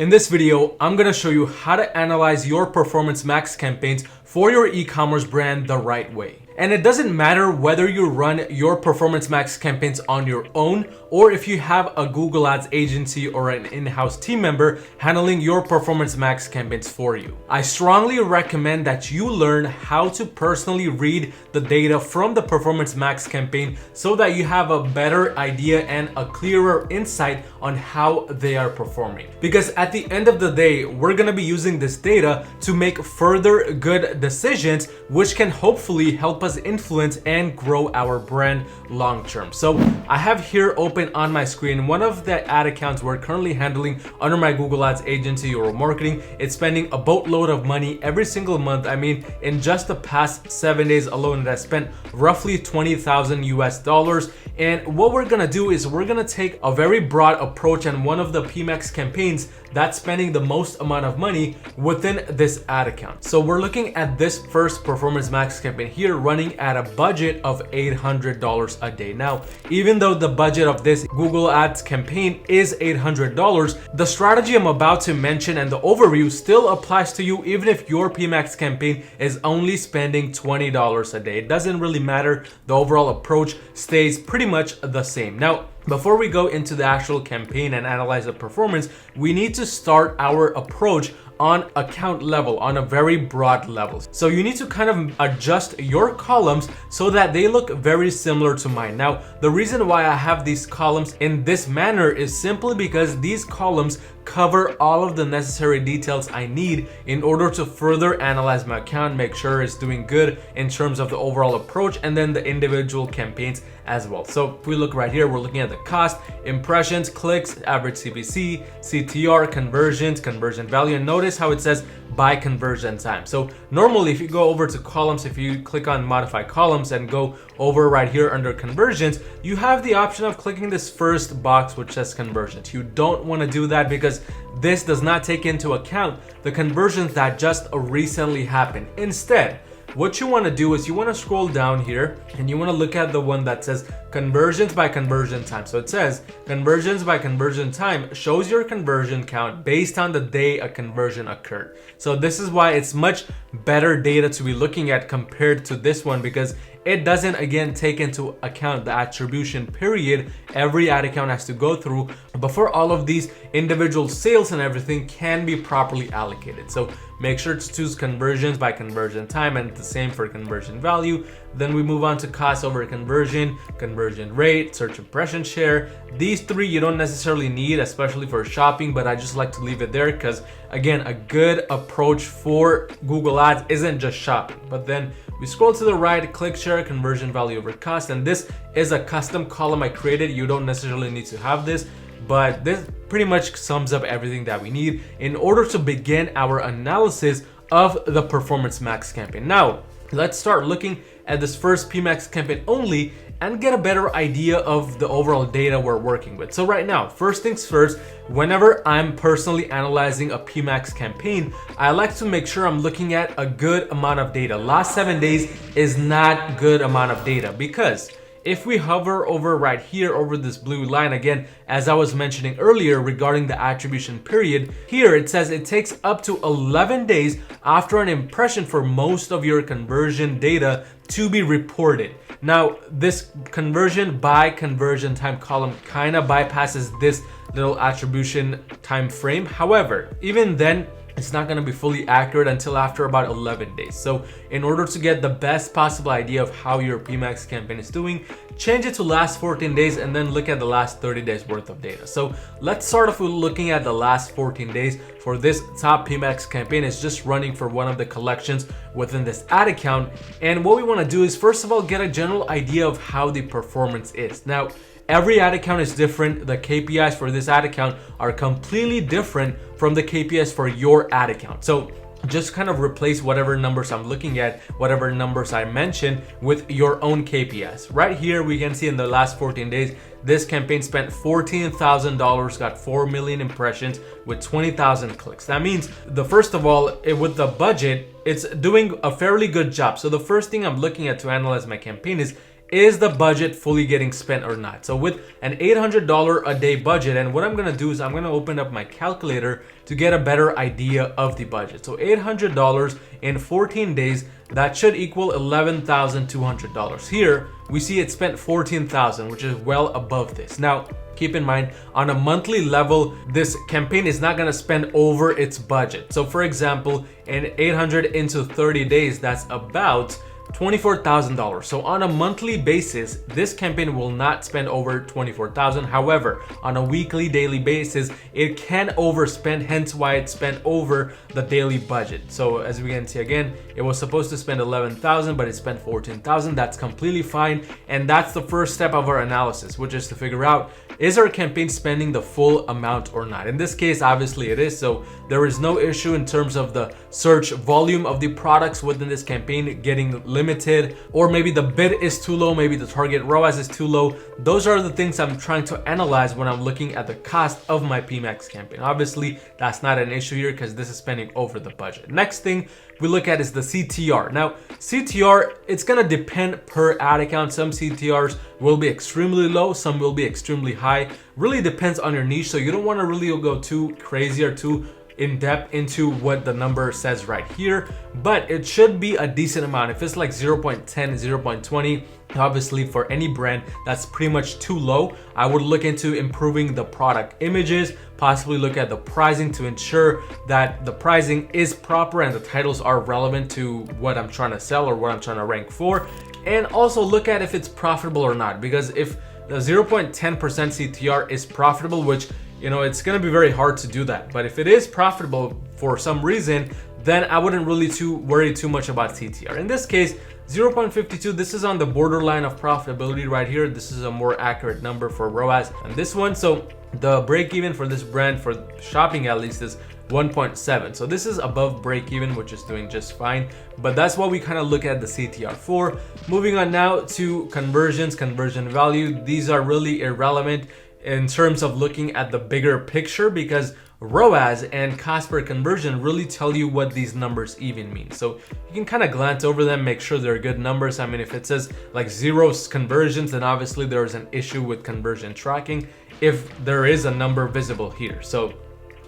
In this video, I'm going to show you how to analyze your Performance Max campaigns for your e-commerce brand the right way. And it doesn't matter whether you run your Performance Max campaigns on your own or if you have a Google Ads agency or an in-house team member handling your Performance Max campaigns for you. I strongly recommend that you learn how to personally read the data from the Performance Max campaign so that you have a better idea and a clearer insight on how they are performing. Because at the end of the day, we're going to be using this data to make further good decisions, which can hopefully help us influence and grow our brand long term. So I have here open on my screen one of the ad accounts we're currently handling under my Google Ads agency or marketing. It's spending a boatload of money every single month. I mean, in just the past 7 days alone, it has spent roughly $20,000 US. And what we're gonna do is we're gonna take a very broad approach and one of the pmax campaigns that's spending the most amount of money within this ad account. So we're looking at this first Performance Max campaign here running at a budget of $800 a day. Now, even though the budget of this Google Ads campaign is $800, the strategy I'm about to mention and the overview still applies to you even if your pmax campaign is only spending $20 a day. It doesn't really matter. The overall approach stays pretty much the same. Now, before we go into the actual campaign and analyze the performance, we need to start our approach on account level, on a very broad level. So you need to kind of adjust your columns so that they look very similar to mine. Now, the reason why I have these columns in this manner is simply because these columns cover all of the necessary details I need in order to further analyze my account, make sure it's doing good in terms of the overall approach and then the individual campaigns as well. So if we look right here, we're looking at the cost, impressions, clicks, average CPC, CTR, conversions, conversion value, and notice how it says by conversion time. So normally if you go over to columns, if you click on modify columns and go over right here under conversions, you have the option of clicking this first box which says conversions. You don't want to do that because this does not take into account the conversions that just recently happened. Instead, what you want to do is you want to scroll down here and you want to look at the one that says conversions by conversion time. So it says conversions by conversion time shows your conversion count based on the day a conversion occurred. So this is why it's much better data to be looking at compared to this one, because it doesn't again take into account the attribution period every ad account has to go through before all of these individual sales and everything can be properly allocated. So make sure to choose conversions by conversion time and the same for conversion value. Then we move on to cost over conversion, conversion rate, search impression share. These three you don't necessarily need, especially for shopping, but I just like to leave it there because again, a good approach for Google Ads isn't just shopping. But then we scroll to the right, click share, conversion value over cost, and this is a custom column I created. You don't necessarily need to have this, but this pretty much sums up everything that we need in order to begin our analysis of the Performance Max campaign. Now, let's start looking at this first pmax campaign only and get a better idea of the overall data we're working with. So right now, first things first, whenever I'm personally analyzing a pmax campaign, I like to make sure I'm looking at a good amount of data. Last 7 days is not good amount of data because if we hover over right here over this blue line, again, as I was mentioning earlier regarding the attribution period, here it says it takes up to 11 days after an impression for most of your conversion data to be reported. Now, this conversion by conversion time column kind of bypasses this little attribution time frame. However, even then, it's not going to be fully accurate until after about 11 days. So in order to get the best possible idea of how your pmax campaign is doing, change it to last 14 days and then look at the last 30 days worth of data. So let's start off with looking at the last 14 days for this top pmax campaign. It's just running for one of the collections within this ad account. And what we want to do is first of all, get a general idea of how the performance is. Now, every ad account is different. The KPIs for this ad account are completely different from the KPIs for your ad account. So just kind of replace whatever numbers I'm looking at, whatever numbers I mentioned with your own KPIs. Right here, we can see in the last 14 days, this campaign spent $14,000, got 4 million impressions with 20,000 clicks. That means first of all, with the budget, it's doing a fairly good job. So the first thing I'm looking at to analyze my campaign is is the budget fully getting spent or not? So with an $800 a day budget, and what I'm gonna do is I'm gonna open up my calculator to get a better idea of the budget. So $800 in 14 days, that should equal $11,200. Here, we see it spent $14,000, which is well above this. Now, keep in mind, on a monthly level, this campaign is not gonna spend over its budget. So for example, in 800 into 30 days, that's about $24,000. So on a monthly basis, this campaign will not spend over $24,000. However, on a weekly, daily basis, it can overspend, hence why it spent over the daily budget. So as we can see again, it was supposed to spend $11,000, but it spent $14,000. That's completely fine. And that's the first step of our analysis, which is to figure out, is our campaign spending the full amount or not? In this case, obviously it is. So there is no issue in terms of the search volume of the products within this campaign getting limited, or maybe the bid is too low, maybe the target ROAS is too low. Those are the things I'm trying to analyze when I'm looking at the cost of my PMax campaign. Obviously, that's not an issue here because this is spending over the budget. Next thing we look at is the CTR. Now, CTR, it's gonna depend per ad account. Some CTRs will be extremely low, some will be extremely high. Really depends on your niche, so you don't wanna really go too crazy or too in depth into what the number says right here, but it should be a decent amount. If it's like 0.10, 0.20, obviously for any brand, that's pretty much too low. I would look into improving the product images, possibly look at the pricing to ensure that the pricing is proper and the titles are relevant to what I'm trying to sell or what I'm trying to rank for. And also look at if it's profitable or not, because if the 0.10% CTR is profitable, which it's gonna be very hard to do that. But if it is profitable for some reason, then I wouldn't really worry too much about CTR. In this case, 0.52, this is on the borderline of profitability right here. This is a more accurate number for ROAS than this one. So the break even for this brand, for shopping at least, is 1.7. So this is above break even, which is doing just fine. But that's what we kind of look at the CTR for. Moving on now to conversions, conversion value. These are really irrelevant in terms of looking at the bigger picture, because ROAS and cost per conversion really tell you what these numbers even mean. So you can kind of glance over them, make sure they're good numbers. I mean, if it says like 0 conversions, then obviously there's an issue with conversion tracking if there is a number visible here. So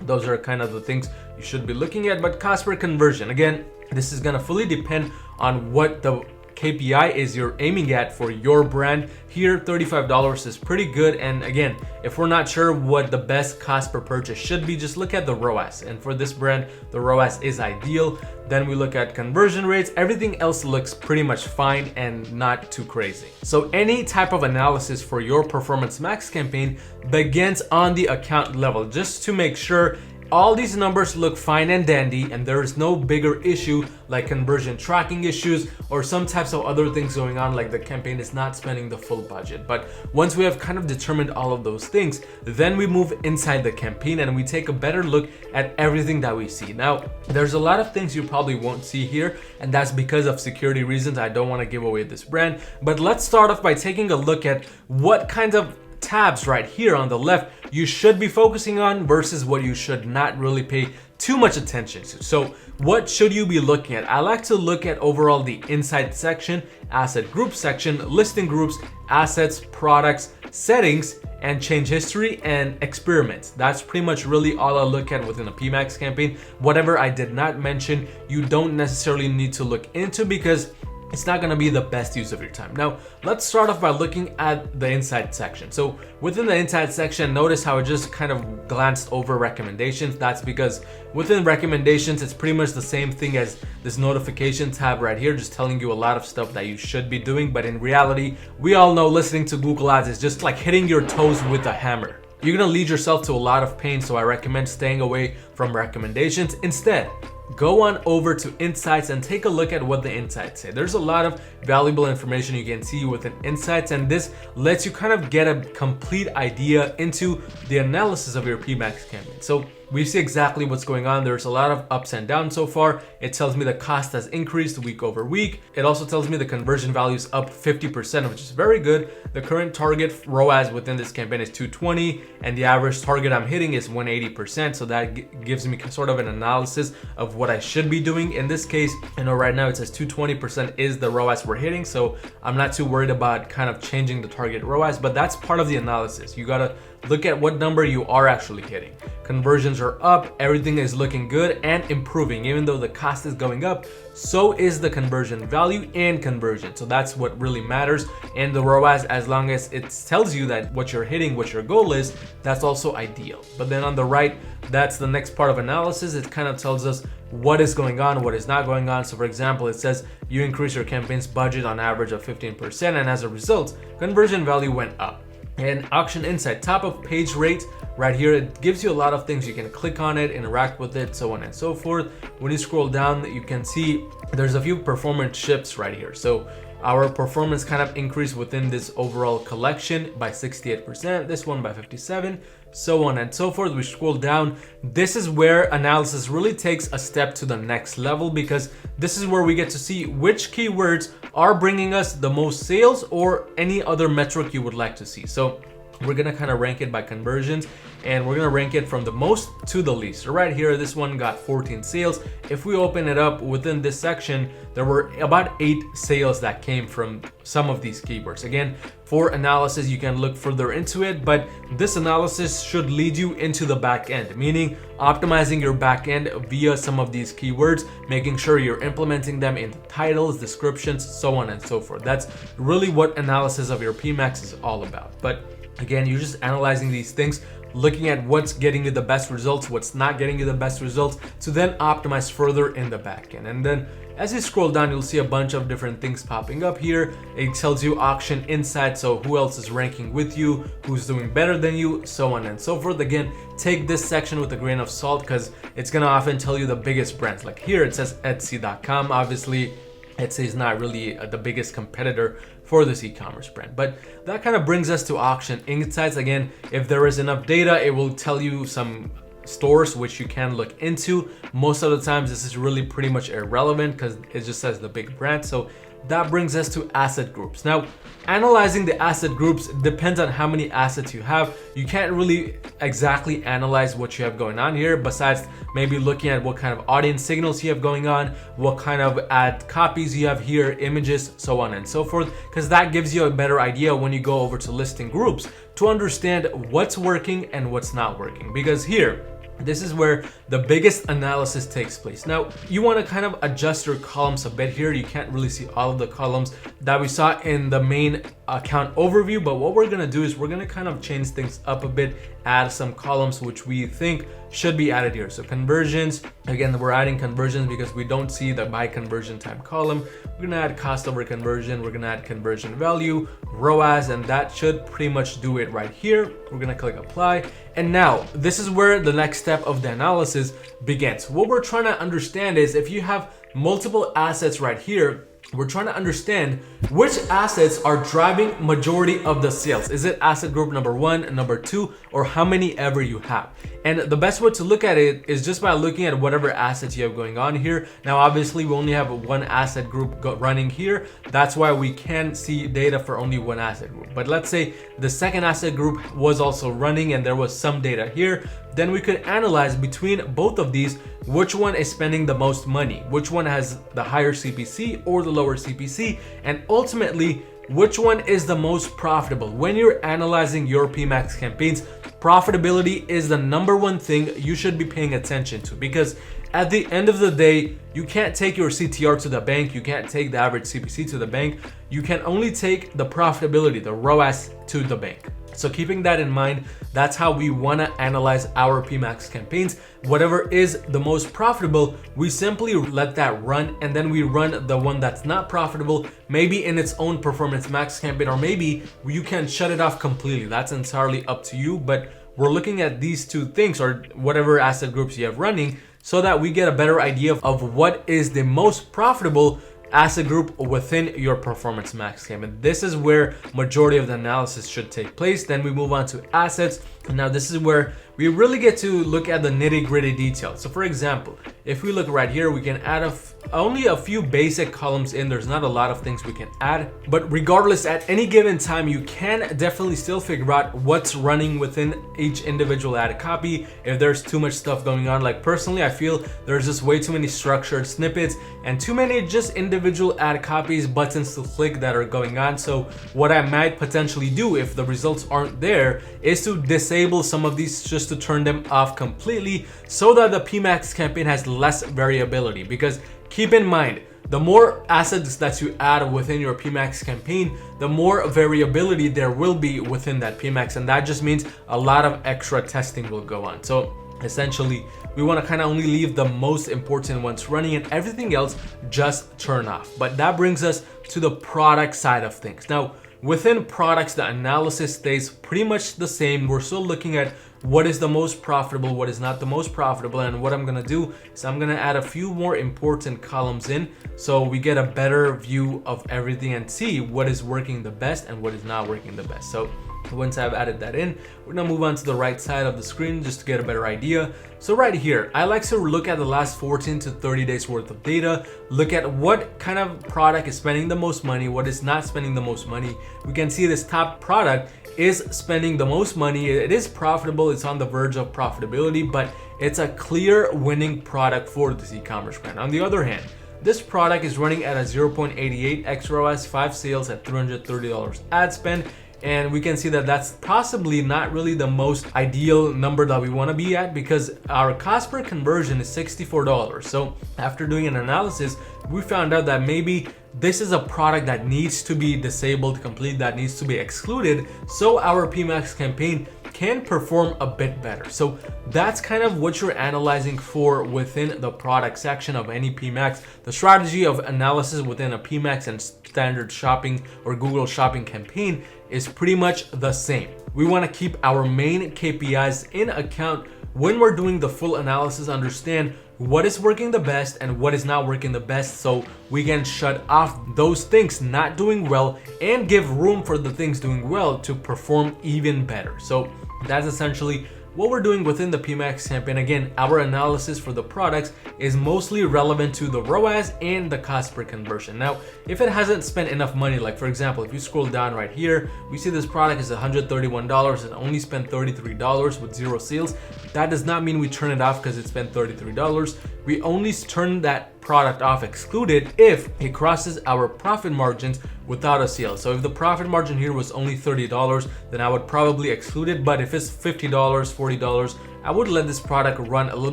those are kind of the things you should be looking at. But cost per conversion, again, this is gonna fully depend on what the KPI is you're aiming at for your brand. Here, $35 is pretty good. And again, if we're not sure what the best cost per purchase should be, just look at the ROAS. And for this brand, the ROAS is ideal. Then we look at conversion rates. Everything else looks pretty much fine and not too crazy. So any type of analysis for your Performance Max campaign begins on the account level, just to make sure all these numbers look fine and dandy and there is no bigger issue like conversion tracking issues or some types of other things going on, like the campaign is not spending the full budget. But once we have kind of determined all of those things, then we move inside the campaign and we take a better look at everything that we see. Now, there's a lot of things you probably won't see here, and that's because of security reasons. I don't want to give away this brand, but let's start off by taking a look at what kinds of tabs right here on the left you should be focusing on versus what you should not really pay too much attention to. So what should you be looking at? I like to look at overall the insight section, asset group section, listing groups, assets, products, settings, and change history and experiments. That's pretty much really all I look at within a PMax campaign. Whatever I did not mention, you don't necessarily need to look into because it's not gonna be the best use of your time. Now, let's start off by looking at the insight section. So within the insight section, notice how I just kind of glanced over recommendations. That's because within recommendations, it's pretty much the same thing as this notification tab right here, just telling you a lot of stuff that you should be doing. But in reality, we all know listening to Google Ads is just like hitting your toes with a hammer. You're gonna lead yourself to a lot of pain, so I recommend staying away from recommendations. Instead, go on over to Insights and take a look at what the Insights say. There's a lot of valuable information you can see within Insights, and this lets you kind of get a complete idea into the analysis of your PMax campaign. So we see exactly what's going on. There's a lot of ups and downs so far. It tells me the cost has increased week over week. It also tells me the conversion value is up 50%, which is very good. The current target ROAS within this campaign is 220, and the average target I'm hitting is 180%. So that gives me sort of an analysis of what I should be doing. In this case, right now it says 220% is the ROAS we're hitting. So I'm not too worried about kind of changing the target ROAS, but that's part of the analysis. You gotta look at what number you are actually hitting. Conversions are up, everything is looking good and improving. Even though the cost is going up, so is the conversion value and conversion. So that's what really matters. And the ROAS, as long as it tells you that what you're hitting, what your goal is, that's also ideal. But then on the right, that's the next part of analysis. It kind of tells us what is going on, what is not going on. So for example, it says you increase your campaign's budget on average of 15%, and as a result, conversion value went up. And auction insight, top of page rate right here, it gives you a lot of things. You can click on it, interact with it, so on and so forth. When you scroll down, you can see there's a few performance shifts right here. So our performance kind of increased within this overall collection by 68%, this one by 57%, so on and so forth. We scroll down. This is where analysis really takes a step to the next level, because this is where we get to see which keywords are bringing us the most sales or any other metric you would like to see. So we're gonna kind of rank it by conversions, and we're gonna rank it from the most to the least. So right here, this one got 14 sales. If we open it up within this section, there were about 8 sales that came from some of these keywords. Again, for analysis, you can look further into it, but this analysis should lead you into the back end, meaning optimizing your back end via some of these keywords, making sure you're implementing them in the titles, descriptions, so on and so forth. That's really what analysis of your PMax is all about. But again, you're just analyzing these things, looking at what's getting you the best results, what's not getting you the best results, to then optimize further in the back end. And then as you scroll down, you'll see a bunch of different things popping up here. It tells you auction insights, so who else is ranking with you, who's doing better than you, so on and so forth. Again, take this section with a grain of salt, because it's gonna often tell you the biggest brands. Like here, it says Etsy.com. Obviously, Etsy is not really the biggest competitor for this e-commerce brand. But that kind of brings us to auction insights. Again, if there is enough data, it will tell you some stores which you can look into. Most of the times this is really pretty much irrelevant because it just says the big brand. So that brings us to asset groups. Now, analyzing the asset groups depends on how many assets you have. You can't really exactly analyze what you have going on here, besides maybe looking at what kind of audience signals you have going on, what kind of ad copies you have here, images, so on and so forth, because that gives you a better idea when you go over to listing groups to understand what's working and what's not working. Because here, this is where the biggest analysis takes place. Now, you want to kind of adjust your columns a bit here. You can't really see all of the columns that we saw in the main account overview, but what we're going to do is we're going to kind of change things up a bit, add some columns which we think should be added here. So conversions, again, we're adding conversions because we don't see the by conversion type column. We're going to add cost over conversion. We're going to add conversion value, ROAS, and that should pretty much do it right here. We're going to click apply. And now this is where the next step of the analysis begins. What we're trying to understand is if you have multiple assets right here, we're trying to understand which assets are driving majority of the sales. Is it asset group number 1, number 2, or how many ever you have? And the best way to look at it is just by looking at whatever assets you have going on here. Now, obviously, we only have one asset group running here. That's why we can see data for only one asset group. But let's say the second asset group was also running and there was some data here. Then we could analyze between both of these, which one is spending the most money, which one has the higher CPC or the lower CPC, and ultimately, which one is the most profitable. When you're analyzing your PMax campaigns, profitability is the number one thing you should be paying attention to, because at the end of the day, you can't take your CTR to the bank, you can't take the average CPC to the bank, you can only take the profitability, the ROAS, to the bank. So keeping that in mind, that's how we want to analyze our PMax campaigns. Whatever is the most profitable, we simply let that run, and then we run the one that's not profitable, maybe in its own performance max campaign, or maybe you can shut it off completely. That's entirely up to you, but we're looking at these two things, or whatever asset groups you have running, so that we get a better idea of what is the most profitable asset group within your Performance Max campaign. This is where majority of the analysis should take place. Then we move on to assets. Now this is where we really get to look at the nitty-gritty details. So for example, if we look right here, we can add only a few basic columns in. There's not a lot of things we can add, but regardless, at any given time, you can definitely still figure out what's running within each individual ad copy if there's too much stuff going on. Like personally, I feel there's just way too many structured snippets and too many just individual ad copies, buttons to click that are going on. So what I might potentially do if the results aren't there is to disable some of these, just to turn them off completely so that the PMax campaign has less variability. Because keep in mind, the more assets that you add within your PMax campaign, the more variability there will be within that PMax, and that just means a lot of extra testing will go on. So essentially, we want to kind of only leave the most important ones running and everything else just turn off. But that brings us to the product side of things. Now, within products, the analysis stays pretty much the same. We're still looking at what is the most profitable, what is not the most profitable, and what I'm gonna do is I'm gonna add a few more important columns in so we get a better view of everything and see what is working the best and what is not working the best. So once I've added that in, we're gonna move on to the right side of the screen just to get a better idea. So right here, I like to look at the last 14 to 30 days worth of data, look at what kind of product is spending the most money, what is not spending the most money. We can see this top product is spending the most money. It is profitable, it's on the verge of profitability, but it's a clear winning product for this e-commerce brand. On the other hand, this product is running at a 0.88 XROAS, 5 sales at $330 ad spend. And we can see that that's possibly not really the most ideal number that we want to be at, because our cost per conversion is $64. So after doing an analysis, we found out that maybe this is a product that needs to be disabled completely, that needs to be excluded, so our PMax campaign can perform a bit better. So that's kind of what you're analyzing for within the product section of any PMax. The strategy of analysis within a PMax and standard shopping or Google shopping campaign is pretty much the same. We want to keep our main KPIs in account when we're doing the full analysis, understand what is working the best and what is not working the best, so we can shut off those things not doing well and give room for the things doing well to perform even better. So that's essentially what we're doing within the PMax campaign. Again, our analysis for the products is mostly relevant to the ROAS and the cost per conversion. Now, if it hasn't spent enough money, like for example, if you scroll down right here, we see this product is $131 and only spent $33 with 0 sales. That does not mean we turn it off because it spent $33. We only turn that product off excluded if it crosses our profit margins without a sale. So if the profit margin here was only $30, then I would probably exclude it. But if it's $50, $40, I would let this product run a little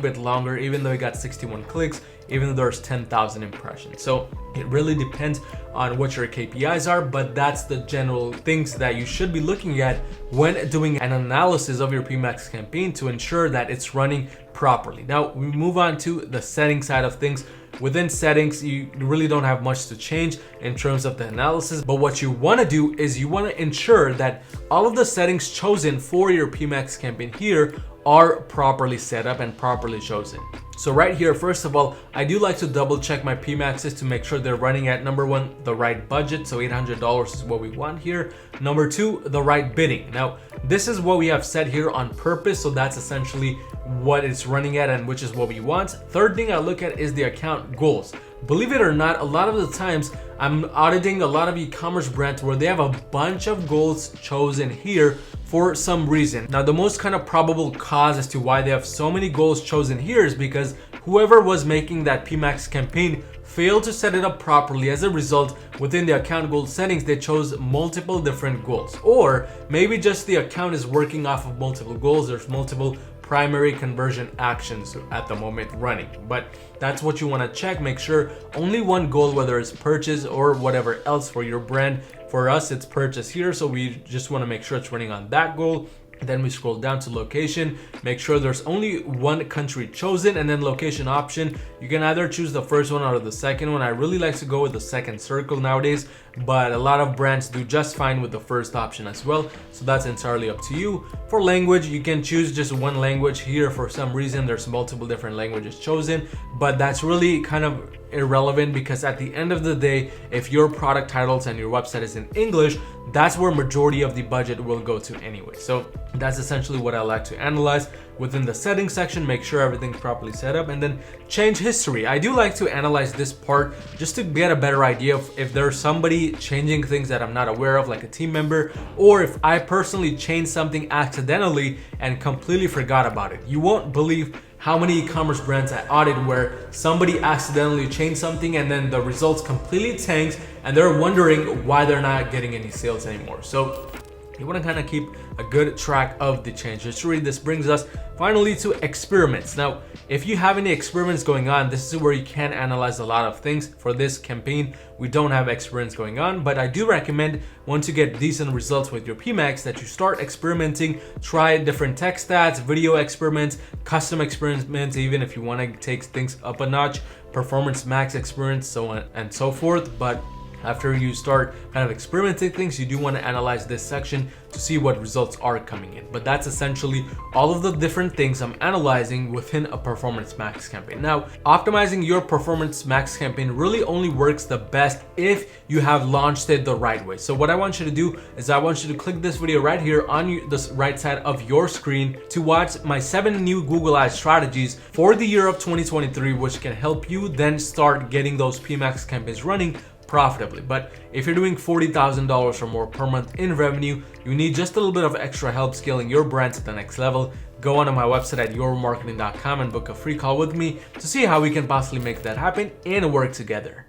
bit longer, even though it got 61 clicks, even though there's 10,000 impressions. So it really depends on what your KPIs are, but that's the general things that you should be looking at when doing an analysis of your PMax campaign to ensure that it's running properly. Now we move on to the setting side of things. Within settings, you really don't have much to change in terms of the analysis, but what you want to do is you want to ensure that all of the settings chosen for your PMax campaign here are properly set up and properly chosen. So right here, first of all, I do like to double check my PMaxes to make sure they're running at number one, the right budget. So $800 is what we want here. Number two, the right bidding. Now, this is what we have set here on purpose. So that's essentially what it's running at and which is what we want. Third thing I look at is the account goals. Believe it or not, a lot of the times I'm auditing a lot of e-commerce brands where they have a bunch of goals chosen here for some reason. Now, the most kind of probable cause as to why they have so many goals chosen here is because whoever was making that PMax campaign failed to set it up properly. As a result, within the account goal settings, they chose multiple different goals. Or maybe just the account is working off of multiple goals. There's multiple primary conversion actions at the moment running, but that's what you want to check. Make sure only one goal, whether it's purchase or whatever else for your brand. For us, it's purchase here, so we just want to make sure it's running on that goal. Then we scroll down to location, make sure there's only one country chosen, and then location option. You can either choose the first one or the second one. I really like to go with the second circle nowadays, but a lot of brands do just fine with the first option as well. So that's entirely up to you. For language, you can choose just one language. Here, for some reason, there's multiple different languages chosen, but that's really kind of irrelevant, because at the end of the day, if your product titles and your website is in English, that's where majority of the budget will go to anyway. So that's essentially what I like to analyze. Within the settings section, make sure everything's properly set up, and then change history. I do like to analyze this part just to get a better idea of if there's somebody changing things that I'm not aware of, like a team member, or if I personally changed something accidentally and completely forgot about it. You won't believe how many e-commerce brands I audit where somebody accidentally changed something and then the results completely tanked, and they're wondering why they're not getting any sales anymore. So you want to kind of keep a good track of the change history. This brings us finally to experiments. Now, if you have any experiments going on, this is where you can analyze a lot of things. For this campaign, we don't have experiments going on, but I do recommend, once you get decent results with your PMax, that you start experimenting, try different text stats, video experiments, custom experiments, even if you want to take things up a notch, performance max experiments, so on and so forth. But after you start kind of experimenting things, you do want to analyze this section to see what results are coming in. But that's essentially all of the different things I'm analyzing within a Performance Max campaign. Now, optimizing your Performance Max campaign really only works the best if you have launched it the right way. So what I want you to do is I want you to click this video right here on the right side of your screen to watch my 7 new Google Ads strategies for the year of 2023, which can help you then start getting those PMax campaigns running profitably. But if you're doing $40,000 or more per month in revenue, you need just a little bit of extra help scaling your brand to the next level. Go onto my website at yourmarketing.com and book a free call with me to see how we can possibly make that happen and work together.